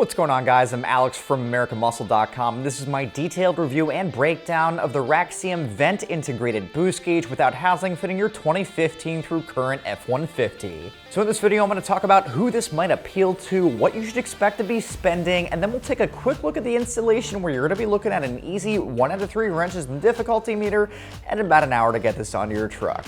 What's going on, guys? I'm Alex from AmericanMuscle.com, and this is my detailed review and breakdown of the Raxiom vent integrated boost gauge without housing fitting your 2015 through current F150. So in this video, I'm going to talk about who this might appeal to, what you should expect to be spending, and then we'll take a quick look at the installation where you're going to be looking at an easy 1 out of 3 wrenches in the difficulty meter and about an hour to get this onto your truck.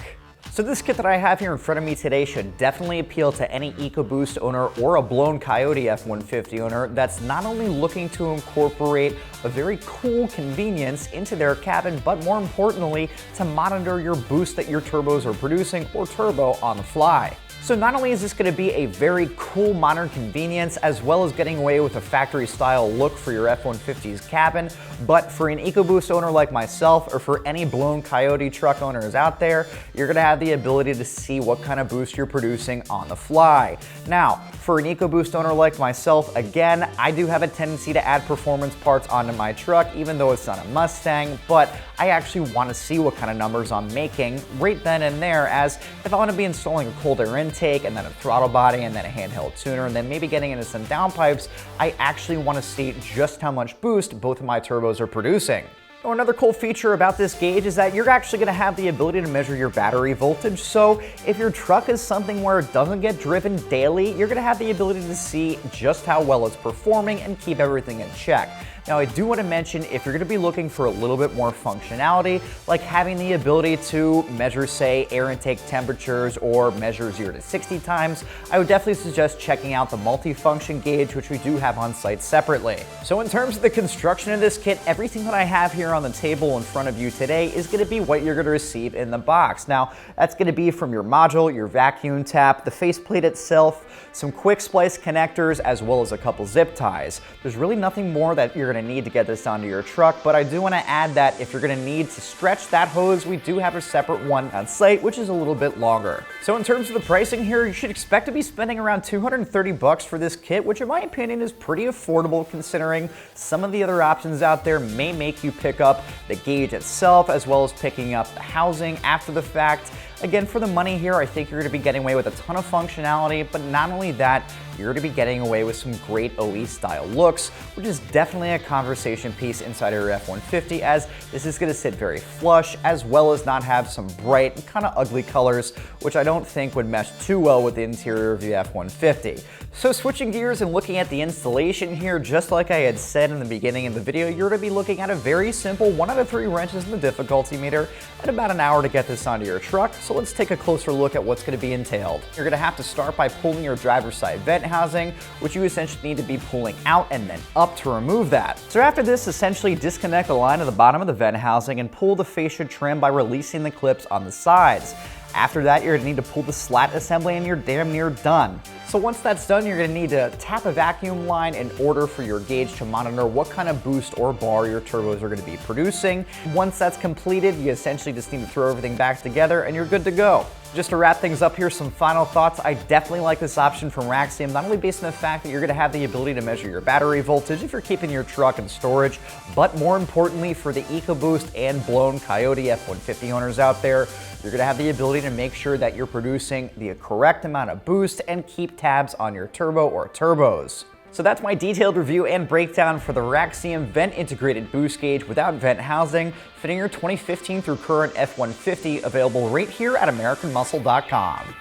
So this kit that I have here in front of me today should definitely appeal to any EcoBoost owner or a blown Coyote F150 owner that's not only looking to incorporate a very cool convenience into their cabin, but more importantly, to monitor your boost that your turbos are producing or turbo on the fly. So not only is this going to be a very cool modern convenience, as well as getting away with a factory style look for your F-150's cabin, but for an EcoBoost owner like myself, or for any blown Coyote truck owners out there, you're going to have the ability to see what kind of boost you're producing on the fly. Now, for an EcoBoost owner like myself, again, I do have a tendency to add performance parts onto my truck, even though it's not a Mustang, but I actually want to see what kind of numbers I'm making right then and there, as if I want to be installing a cold air intake and then a throttle body and then a handheld tuner and then maybe getting into some downpipes, I actually want to see just how much boost both of my turbos are producing. Now, another cool feature about this gauge is that you're actually going to have the ability to measure your battery voltage. So if your truck is something where it doesn't get driven daily, you're going to have the ability to see just how well it's performing and keep everything in check. Now, I do want to mention, if you're going to be looking for a little bit more functionality, like having the ability to measure, say, air intake temperatures or measure 0 to 60 times, I would definitely suggest checking out the Multifunction Gauge, which we do have on site separately. So in terms of the construction of this kit, everything that I have here on the table in front of you today is going to be what you're going to receive in the box. Now, that's going to be from your module, your vacuum tap, the faceplate itself, some quick splice connectors, as well as a couple zip ties. There's really nothing more that you're going to need to get this onto your truck, but I do want to add that if you're going to need to stretch that hose, we do have a separate one on site, which is a little bit longer. So in terms of the pricing here, you should expect to be spending around $230 for this kit, which in my opinion is pretty affordable considering some of the other options out there may make you pick up the gauge itself as well as picking up the housing after the fact. Again, for the money here, I think you're going to be getting away with a ton of functionality, but not only that, you're going to be getting away with some great OE style looks, which is definitely a conversation piece inside of your F-150, as this is going to sit very flush, as well as not have some bright and kind of ugly colors, which I don't think would mesh too well with the interior of the F-150. So switching gears and looking at the installation here, just like I had said in the beginning of the video, you're going to be looking at a very simple 1 out of 3 wrenches in the difficulty meter and about an hour to get this onto your truck. So let's take a closer look at what's going to be entailed. You're going to have to start by pulling your driver's side vent housing, which you essentially need to be pulling out and then up to remove that. So after this, essentially disconnect the line at the bottom of the vent housing and pull the fascia trim by releasing the clips on the sides. After that, you're going to need to pull the slat assembly and you're damn near done. So once that's done, you're going to need to tap a vacuum line in order for your gauge to monitor what kind of boost or bar your turbos are going to be producing. Once that's completed, you essentially just need to throw everything back together and you're good to go. Just to wrap things up here, some final thoughts. I definitely like this option from Raxiom, not only based on the fact that you're going to have the ability to measure your battery voltage if you're keeping your truck in storage, but more importantly for the EcoBoost and blown Coyote F-150 owners out there, you're going to have the ability to make sure that you're producing the correct amount of boost and keep tabs on your turbo or turbos. So that's my detailed review and breakdown for the Raxiom vent integrated boost gauge without vent housing, fitting your 2015 through current F-150, available right here at AmericanMuscle.com.